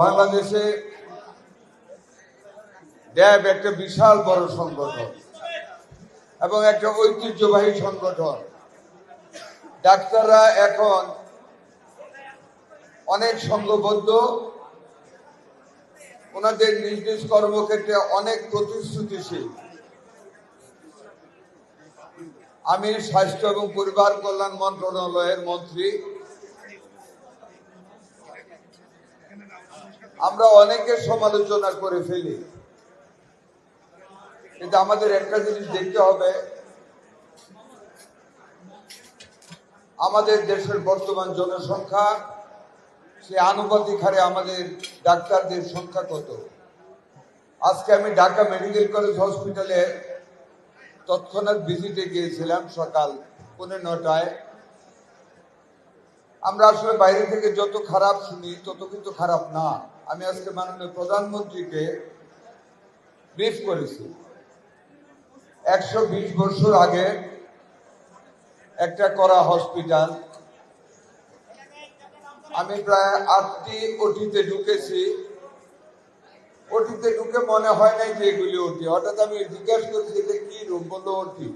বাংলাদেশে ড্যাব একটা বিশাল বড় সংগঠন এবং একটা ঐতিহ্যবাহী সংগঠন। ডাক্তাররা এখন অনেক সংঘবদ্ধ, ওনাদের নিজ নিজ কর্মক্ষেত্রে অনেক প্রতিশ্রুতিশীল। আমি স্বাস্থ্য এবং পরিবার কল্যাণ মন্ত্রণালয়ের মন্ত্রী। আমরা অনেকে সমালোচনা করে ফেলি, কিন্তু আমাদের একটা জিনিস দেখতে হবে, আমাদের দেশের বর্তমান জনসংখ্যা সে আনুপাতিক হারে আমাদের ডাক্তারদের সংখ্যা কত। আজকে আমি ঢাকা মেডিকেল কলেজ হসপিটালে তৎক্ষণাৎ ভিজিটে গিয়েছিলাম সকাল 9:30টায়। আমরা আসলে বাইরে থেকে যত খারাপ শুনি তত কিন্তু খারাপ না। আমি আজকে মাননীয় প্রধানমন্ত্রীকে ব্রিফ করেছি। 120 বছর আগে একটা করা হসপিটাল। আমি প্রায় 8টি ওটিতে ঢুকেছি। ওটিতে ঢুকে মনে হয় নাই যে এগুলি ওটি। হঠাৎ আমি জিজ্ঞাসা করছি এটা কি রূপ, বললো ওটি।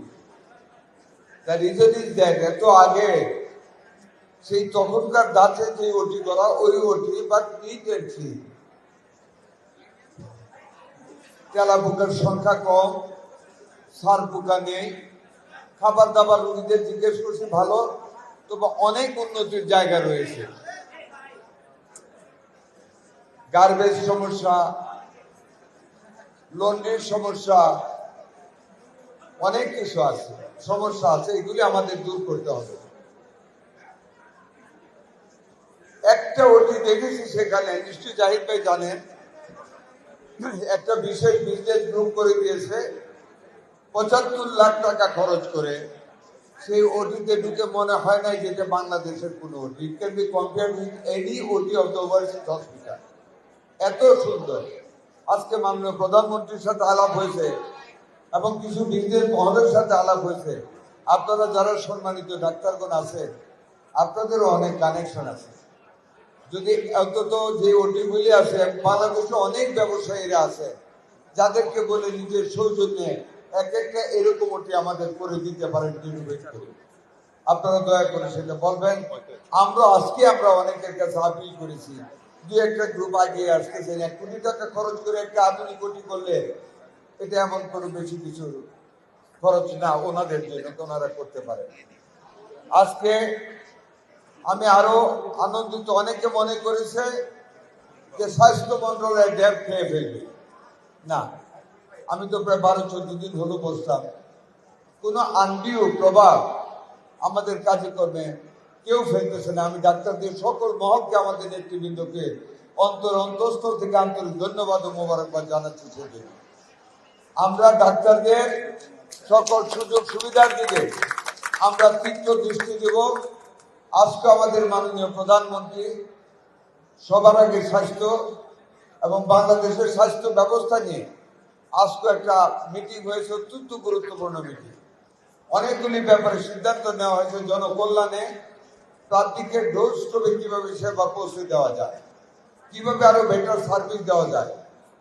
দ্য রিজন ইজ দ্যাট এত আগে সেই তখনকার দাঁতে যে ওটি করা ওই ওটি, বাট নিট এন্ড ক্লিন। তেলা পোকার সংখ্যা কম, সার পোকা নেই। খাবার দাবার রোগীদের জিজ্ঞেস করছি ভালো, তবে অনেক উন্নতির জায়গা রয়েছে। গার্বেজ সমস্যা, লন্ড্রির সমস্যা, অনেক কিছু আছে, সমস্যা আছে, এগুলি আমাদের দূর করতে হবে। একটা ওটি দেখেছি সেখানে, নিশ্চয়ই জাহিদ ভাই জানেন, একটা বিশেষ বিজনেস গ্রুপ করে দিয়েছে 75 লাখ টাকা খরচ করে। সেই ওটিতে ঢুকে মনে হয় নাই যে এটা বাংলাদেশের কোনো ওটি। It can be compared with any ওটি অফ দ্য ওয়ার্ল্ড হসপিটাল। এত সুন্দর। আজকে মাননীয় প্রধানমন্ত্রীর সাথে আলাপ হয়েছে এবং কিছু বিজনেস মহলের সাথে আলাপ হয়েছে। আপনারা যারা সম্মানিত ডাক্তারগণ আছেন, আপনাদেরও অনেক কানেকশন আছে। যদি অন্তত যে ওটিগুলি আছে, বাংলাদেশে অনেক ব্যবসায়ীরা আছে যাদেরকে বলে নিজের সৌজন্যে এক একটা এরকম ওটি আমাদের করে দিতে পারেন। আপনারা দয়া করে সেটা বলবেন। আমরা অনেকের কাছে আপিল করেছি, দু একটা গ্রুপ আগিয়ে আসতেছেন। 1 কোটি টাকা খরচ করে একটা আধুনিক ওটি করলে এটা এমন কোনো বেশি কিছু খরচ না, ওনাদের জন্য ওনারা করতে পারে। আজকে আমি আরো আনন্দিত, অনেকে মনে করেছে যে স্বাস্থ্য মন্ত্রণালয়ের ড্যাব খেয়ে ফেলবে। না, আমি তো প্রায় 12-14 দিন হলো বসতাম, কোনো আন্ডিও প্রভাব আমাদের কার্যক্রমে কেউ ফেলতেছে না। আমি ডাক্তারদের সকল মহলকে, আমাদের নেতৃবৃন্দকে অন্তঃস্থল থেকে আন্তরিক ধন্যবাদ ও মোবারকবাদ জানাচ্ছি। সেজন্য আমরা ডাক্তারদের সকল সুযোগ সুবিধার দিকে আমরা তীক্ষ্ণ দৃষ্টি দেব। আজকে আমাদের মাননীয় প্রধানমন্ত্রী সবার আগে স্বাস্থ্য এবং বাংলাদেশের স্বাস্থ্য ব্যবস্থা নিয়ে আজকে একটা মিটিং হয়েছে, অত্যন্ত গুরুত্বপূর্ণ মিটিং। অনেকগুলি ব্যাপারে সিদ্ধান্ত নেওয়া হয়েছে। জনকল্যাণে প্রান্তিকে ডোজ স্টোরে কিভাবে সেবা পৌঁছে দেওয়া যায়, কিভাবে আরো বেটার সার্ভিস দেওয়া যায়,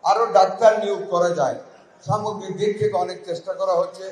আরো ডাক্তার নিয়োগ করা যায়, সামগ্রিক দিক থেকে অনেক চেষ্টা করা হচ্ছে।